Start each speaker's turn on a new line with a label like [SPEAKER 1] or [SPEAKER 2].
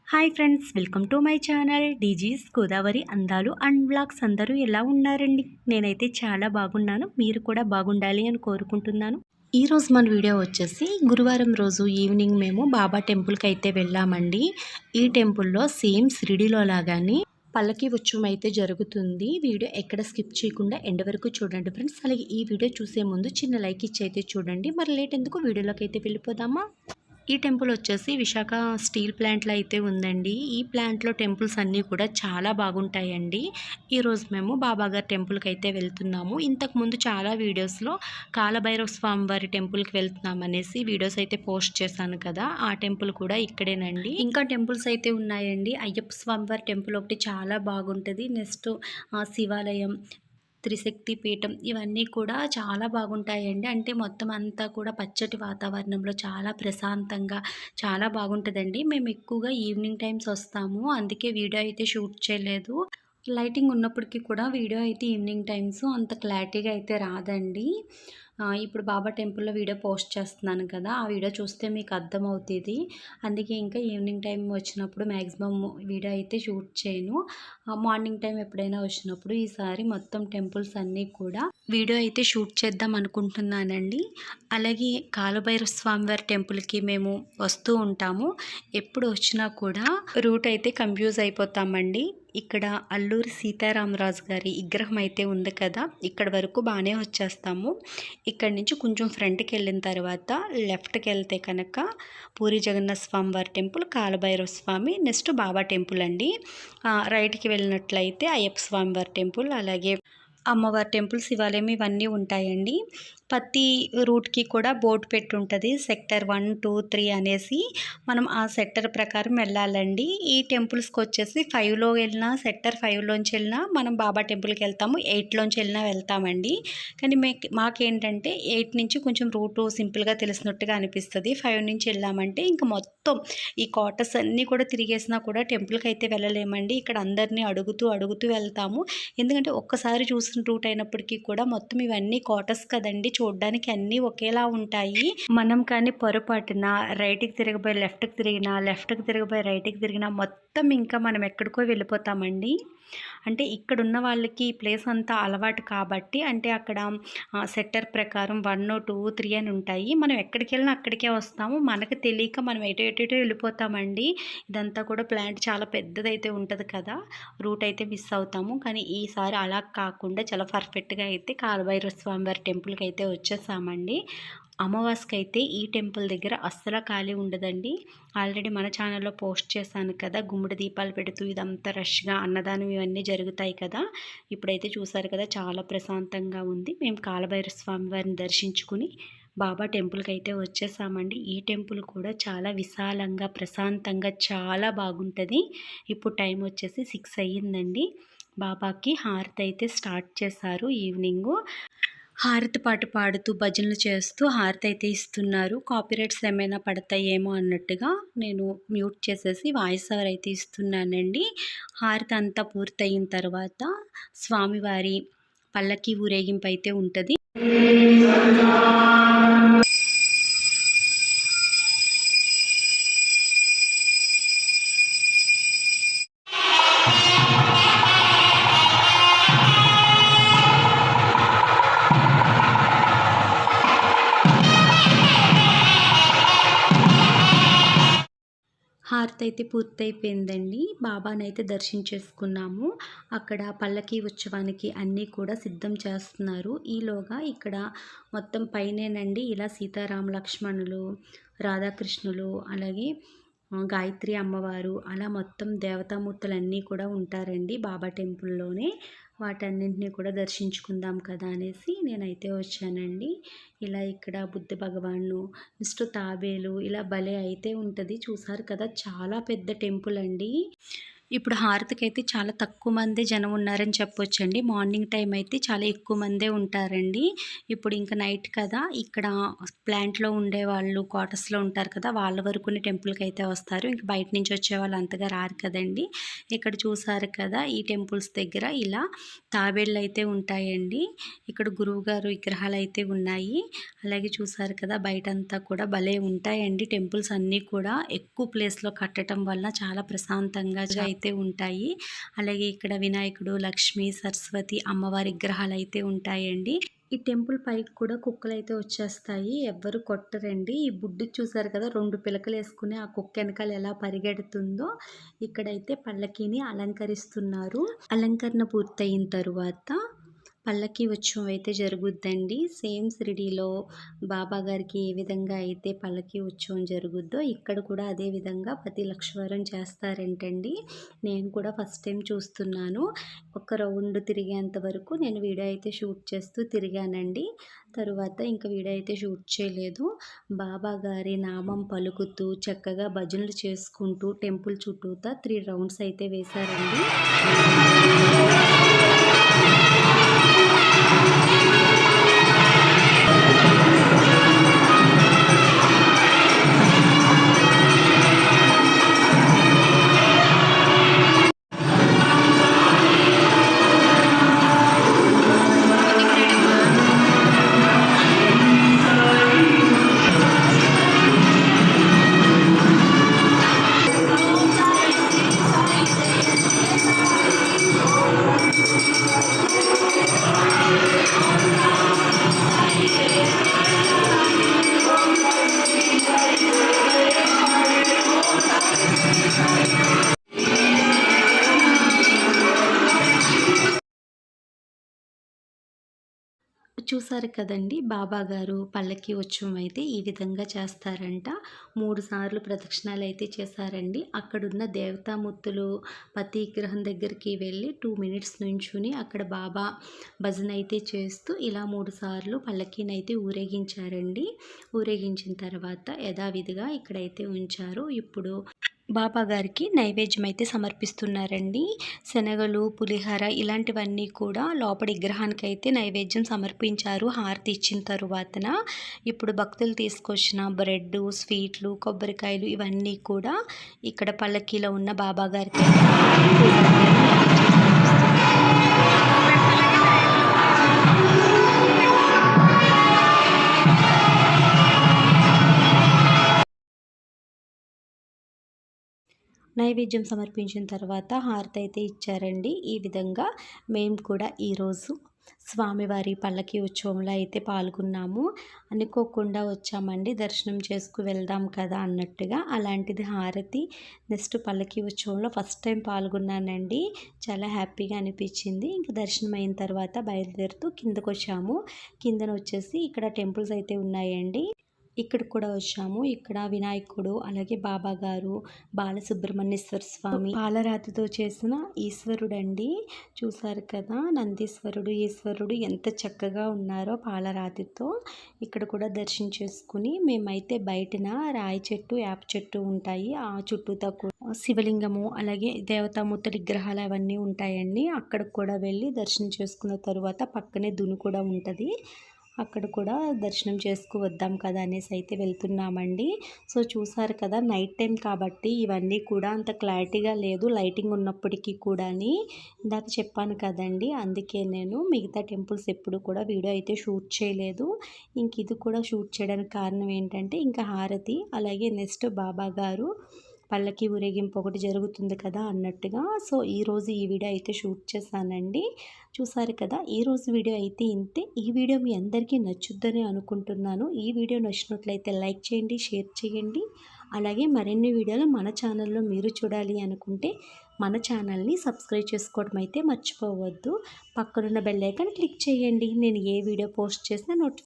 [SPEAKER 1] Hi friends, welcome to my channel DG's Godavari అందాలు and blogs. అందరూ ఎలా ఉన్నారండి? నేనైతే చాలా బాగున్నాను. మీరు కూడా బాగుండాలి అని కోరుకుంటున్నాను. ఈరోజు మన వీడియో వచ్చేసి గురువారం రోజు ఈవినింగ్ మేము బాబా టెంపుల్కి అయితే వెళ్ళామండి. ఈ టెంపుల్లో సేమ్ షిరిడీలో లాగానే పల్లకి ఉత్సవం అయితే జరుగుతుంది. వీడియో ఎక్కడ స్కిప్ చేయకుండా ఎండ్ వరకు చూడండి ఫ్రెండ్స్. అలాగే ఈ వీడియో చూసే ముందు చిన్న లైక్ ఇచ్చి అయితే చూడండి. మరి లేట్ ఎందుకు, వీడియోలోకి అయితే వెళ్ళిపోదామా? ఈ టెంపుల్ వచ్చేసి విశాఖ స్టీల్ ప్లాంట్లో అయితే ఉందండి. ఈ ప్లాంట్లో టెంపుల్స్ అన్నీ కూడా చాలా బాగుంటాయండి. ఈరోజు మేము బాబాగారి టెంపుల్కి అయితే వెళ్తున్నాము. ఇంతకుముందు చాలా వీడియోస్లో కాలభైరవ స్వామి వారి టెంపుల్కి వెళ్తున్నాం అనేసి వీడియోస్ అయితే పోస్ట్ చేశాను కదా, ఆ టెంపుల్ కూడా ఇక్కడేనండి. ఇంకా టెంపుల్స్ అయితే ఉన్నాయండి. అయ్యప్ప స్వామి వారి టెంపుల్ ఒకటి చాలా బాగుంటుంది. నెక్స్ట్ శివాలయం, త్రిశక్తి పీఠం, ఇవన్నీ కూడా చాలా బాగుంటాయండి. అంటే మొత్తం అంతా కూడా పచ్చటి వాతావరణంలో చాలా ప్రశాంతంగా చాలా బాగుంటుందండి. మేము ఎక్కువగా ఈవినింగ్ టైమ్స్ వస్తాము, అందుకే వీడియో అయితే షూట్ చేయలేదు. లైటింగ్ ఉన్నప్పటికీ కూడా వీడియో అయితే ఈవినింగ్ టైమ్స్ అంత క్లారిటీగా అయితే రాదండి. ఇప్పుడు బాబా టెంపుల్లో వీడియో పోస్ట్ చేస్తున్నాను కదా, ఆ వీడియో చూస్తే మీకు అర్థమవుతుంది. అందుకే ఇంకా ఈవినింగ్ టైం వచ్చినప్పుడు మ్యాక్సిమం వీడియో అయితే షూట్ చేయను. మార్నింగ్ టైం ఎప్పుడైనా వచ్చినప్పుడు ఈసారి మొత్తం టెంపుల్స్ అన్నీ కూడా వీడియో అయితే షూట్ చేద్దాం అనుకుంటున్నానండి. అలాగే కాలభైరవ స్వామివారి టెంపుల్కి మేము వస్తూ ఉంటాము. ఎప్పుడు వచ్చినా కూడా రూట్ అయితే కన్ఫ్యూజ్ అయిపోతామండి. ఇక్కడ అల్లూరి సీతారామరాజు గారి విగ్రహం అయితే ఉంది కదా, ఇక్కడ వరకు బాగానే వచ్చేస్తాము. ఇక్కడ నుంచి కొంచెం ఫ్రంట్కి వెళ్ళిన తర్వాత లెఫ్ట్కి వెళ్తే కనుక పూరి జగన్నాథ స్వామి వారి టెంపుల్, కాలభైరవ స్వామి, నెక్స్ట్ బాబా టెంపుల్ అండి. రైట్కి వెళ్ళినట్లయితే అయ్యప్ప స్వామి వారి టెంపుల్, అలాగే అమ్మవారి టెంపుల్, శివాలయం, ఇవన్నీ ఉంటాయండి. ప్రతి రూట్కి కూడా బోర్డు పెట్టి ఉంటుంది, సెక్టర్ 1, 2, 3 అనేసి. మనం ఆ సెక్టర్ ప్రకారం వెళ్ళాలండి. ఈ టెంపుల్స్కి వచ్చేసి 5లో వెళ్ళినా, సెక్టర్ 5లోంచి వెళ్ళినా మనం బాబా టెంపుల్కి వెళ్తాము, 8లోంచి వెళ్ళినా వెళ్తామండి. కానీ మాకేంటంటే 8 నుంచి కొంచెం రూటు సింపుల్గా తెలిసినట్టుగా అనిపిస్తుంది. 5 నుంచి వెళ్ళామంటే ఇంకా మొత్తం ఈ క్వార్టర్స్ అన్నీ కూడా తిరిగేసినా కూడా టెంపుల్కి అయితే వెళ్ళలేమండి. ఇక్కడ అందరినీ అడుగుతూ అడుగుతూ వెళ్తాము. ఎందుకంటే ఒక్కసారి చూసిన రూట్ అయినప్పటికీ కూడా మొత్తం ఇవన్నీ క్వార్టర్స్ కదండి, చూడడానికి అన్నీ ఒకేలా ఉంటాయి. మనం కానీ పొరపాటున రైట్కి తిరగబోయి లెఫ్ట్కి తిరిగినా, లెఫ్ట్కి తిరగబోయి రైట్కి తిరిగినా మొత్తం ఇంకా మనం ఎక్కడికో వెళ్ళిపోతామండి. అంటే ఇక్కడ ఉన్న వాళ్ళకి ఈ ప్లేస్ అంతా అలవాటు కాబట్టి, అంటే అక్కడ సెక్టర్ ప్రకారం 1, 2, 3 అని ఉంటాయి. మనం ఎక్కడికి వెళ్ళినా అక్కడికే వస్తాము. మనకు తెలియక మనం ఎటో వెళ్ళిపోతామండి. ఇదంతా కూడా ప్లాంట్ చాలా పెద్దదైతే ఉంటుంది కదా, రూట్ అయితే మిస్ అవుతాము. కానీ ఈసారి అలా కాకుండా చాలా పర్ఫెక్ట్గా అయితే కాలభైరవ స్వామి వారి టెంపుల్కి అయితే వచ్చేసామండి. అమావాస్యకి అయితే ఈ టెంపుల్ దగ్గర అస్సలు ఖాళీ ఉండదండి. ఆల్రెడీ మన ఛానల్లో పోస్ట్ చేశాను కదా, గుమ్మడి దీపాలు పెడుతూ ఇదంతా రష్గా అన్నదానం ఇవన్నీ జరుగుతాయి కదా. ఇప్పుడైతే చూసారు కదా, చాలా ప్రశాంతంగా ఉంది. మేము కాలభైరవ స్వామి వారిని దర్శించుకుని బాబా టెంపుల్కి అయితే వచ్చేసామండి. ఈ టెంపుల్ కూడా చాలా విశాలంగా ప్రశాంతంగా చాలా బాగుంటుంది. ఇప్పుడు టైం వచ్చేసి 6 అయ్యిందండి. బాబాకి హారతి అయితే స్టార్ట్ చేశారు. ఈవినింగు హారతి పాట పాడుతూ భజనలు చేస్తూ హారతి అయితే ఇస్తున్నారు. కాపీరైట్స్ ఏమైనా పడతాయేమో అన్నట్టుగా నేను మ్యూట్ చేసేసి వాయిస్ ఓవర్ అయితే ఇస్తున్నానండి. హారతి అంతా పూర్తయిన తర్వాత స్వామివారి పల్లకి ఊరేగింపు అయితే ఉంటుంది. హారతి అయితే పూర్తయిపోయిందండి. బాబానైతే దర్శించేసుకున్నాము. అక్కడ పల్లకి ఉత్సవానికి అన్నీ కూడా సిద్ధం చేస్తున్నారు. ఈలోగా ఇక్కడ మొత్తం పైనేనండి ఇలా సీతారామ లక్ష్మణులు, రాధాకృష్ణులు, అలాగే గాయత్రి అమ్మవారు, అలా మొత్తం దేవతామూర్తులన్నీ కూడా ఉంటారండి బాబా టెంపుల్లోనే. వాటన్నింటినీ కూడా దర్శించుకుందాం కదా అనేసి నేనైతే వచ్చానండి. ఇలా ఇక్కడ బుద్ధ భగవాను, నెక్స్ట్ తాబేలు, ఇలా భలే అయితే ఉంటుంది. చూసారు కదా, చాలా పెద్ద టెంపుల్ అండి. ఇప్పుడు హారతికైతే చాలా తక్కువ మందే జనం ఉన్నారని చెప్పొచ్చండి. మార్నింగ్ టైం అయితే చాలా ఎక్కువ మందే ఉంటారండి. ఇప్పుడు ఇంకా నైట్ కదా! ఇక్కడ ప్లాంట్‌లో ఉండేవాళ్ళు, క్వార్టర్స్‌లో ఉంటారు కదా! వాళ్ళ వరకునే టెంపుల్‌కైతే వస్తారు. ఇంక బయట నుంచి వచ్చేవాళ్ళు అంతగా రారు కదండీ! ఇక్కడ చూసారు కదా! ఈ టెంపుల్స్ దగ్గర ఇలా తాబేళ్ళైతే ఉంటాయండి. ఇక్కడ గురువుగారు విగ్రహాలైతే ఉన్నాయి. అలాగే చూసారు కదా! బయటంతా కూడా భలే ఉంటాయండి టెంపుల్స్ అన్నీ కూడా. ఎక్కువ ప్లేస్‌లో కట్టడం వల్ల చాలా ప్రశాంతంగా అయితే ఉంటాయి. అలాగే ఇక్కడ వినాయకుడు, లక్ష్మి, సరస్వతి, అమ్మవారి విగ్రహాలైతే ఉంటాయండి. ఈ టెంపుల్ పైకి కూడా కుక్కలైతే వచ్చేస్తాయి. ఎవ్వరు కొట్టరండి. ఈ బుడ్డిది చూసారు కదా! 2 పిలకలేసుకుని ఆ కుక్క ఎనకాల ఎలా పరిగెడుతుందో, ఇక్కడైతే పల్లకీని అలంకరిస్తున్నారు. అలంకరణ పూర్తయిన తరువాత పల్లకీ ఉత్సవం అయితే జరుగుద్దండి. సేమ్ షిరిడీలో బాబా గారికి ఏ విధంగా అయితే పల్లకీ ఉత్సవం జరుగుద్దో ఇక్కడ కూడా అదే విధంగా ప్రతి లక్షవారం చేస్తారంటండి. నేను కూడా ఫస్ట్ టైం చూస్తున్నాను. ఒక రౌండ్ తిరిగేంత వరకు నేను వీడియో అయితే షూట్ చేస్తూ తిరిగానండి. తరువాత ఇంకా వీడియో అయితే షూట్ చేయలేదు. బాబా గారి నామం పలుకుతూ చక్కగా భజనలు చేసుకుంటూ టెంపుల్ చుట్టూతా 3 రౌండ్స్ అయితే వేశారండి. చూసారు కదండి బాబా గారు పల్లకి ఉత్సవం అయితే ఈ విధంగా చేస్తారంట. 3 సార్లు ప్రదక్షిణాలు అయితే చేశారండి. అక్కడున్న దేవతామూర్తులు ప్రతి విగ్రహం దగ్గరికి వెళ్ళి 2 మినిట్స్ నుంచుని అక్కడ బాబా భజన అయితే చేస్తూ ఇలా 3 సార్లు పల్లకీనైతే ఊరేగించారండి. ఊరేగించిన తర్వాత యథావిధిగా ఇక్కడైతే ఉంచారు. ఇప్పుడు బాబా గారికి నైవేద్యం అయితే సమర్పిస్తున్నారండి. శనగలు, పులిహోర ఇలాంటివన్నీ కూడా లోపలి విగ్రహానికైతే నైవేద్యం సమర్పించారు. హారతి ఇచ్చిన తరువాతన ఇప్పుడు భక్తులు తీసుకొచ్చిన బ్రెడ్డు, స్వీట్లు, కొబ్బరికాయలు ఇవన్నీ కూడా ఇక్కడ పల్లకీలో ఉన్న బాబా గారికి నైవేద్యం సమర్పించిన తర్వాత హారతి అయితే ఇచ్చారండి. ఈ విధంగా మేము కూడా ఈరోజు స్వామివారి పల్లకి ఉత్సవంలో అయితే పాల్గొన్నాము. అనుకోకుండా వచ్చామండి, దర్శనం చేసుకు వెళ్దాం కదా అన్నట్టుగా. అలాంటిది హారతి నెక్స్ట్ పల్లకి ఉత్సవంలో ఫస్ట్ టైం పాల్గొన్నానండి. చాలా హ్యాపీగా అనిపించింది. ఇంక దర్శనం అయిన తర్వాత బయలుదేరుతూ కిందకు వచ్చాము. కిందన వచ్చేసి ఇక్కడ టెంపుల్స్ అయితే ఉన్నాయండి. ఇక్కడికి కూడా వచ్చాము. ఇక్కడ వినాయకుడు, అలాగే బాబా గారు, బాలసుబ్రహ్మణ్యేశ్వర స్వామి, పాలరాతితో చేసిన ఈశ్వరుడండి. చూసారు కదా నందీశ్వరుడు, ఈశ్వరుడు ఎంత చక్కగా ఉన్నారో పాలరాతితో. ఇక్కడ కూడా దర్శనం చేసుకుని మేమైతే బయటన రాయి చెట్టు, యాప చెట్టు ఉంటాయి. ఆ చుట్టూతో శివలింగము, అలాగే దేవతామూర్తుల విగ్రహాలు అవన్నీ ఉంటాయండి. అక్కడికి కూడా వెళ్ళి దర్శనం చేసుకున్న తరువాత పక్కనే దుని కూడా ఉంటుంది. అక్కడ కూడా దర్శనం చేసుకు వద్దాం కదా అనేసి అయితే వెళ్తున్నామండి. సో చూసారు కదా నైట్ టైం కాబట్టి ఇవన్నీ కూడా అంత క్లారిటీగా లేదు, లైటింగ్ ఉన్నప్పటికీ కూడాని. ఇందాక చెప్పాను కదండి, అందుకే నేను మిగతా టెంపుల్స్ ఎప్పుడు కూడా వీడియో అయితే షూట్ చేయలేదు. ఇంక ఇది కూడా షూట్ చేయడానికి కారణం ఏంటంటే ఇంకా హారతి, అలాగే నెక్స్ట్ బాబా గారు పల్లకి ఊరేగింపు ఒకటి జరుగుతుంది కదా అన్నట్టుగా. సో ఈరోజు ఈ వీడియో అయితే షూట్ చేశానండి. చూసారు కదా, ఈరోజు వీడియో అయితే ఇంతే. ఈ వీడియో మీ అందరికీ నచ్చుద్దని అనుకుంటున్నాను. ఈ వీడియో నచ్చినట్లయితే లైక్ చేయండి, షేర్ చేయండి. అలాగే మరిన్ని వీడియోలు మన ఛానల్లో మీరు చూడాలి అనుకుంటే మన ఛానల్ని సబ్స్క్రైబ్ చేసుకోవడం అయితే మర్చిపోవద్దు. పక్కనున్న బెల్ ఐకాన్ క్లిక్ చేయండి. నేను ఏ వీడియో పోస్ట్ చేసినా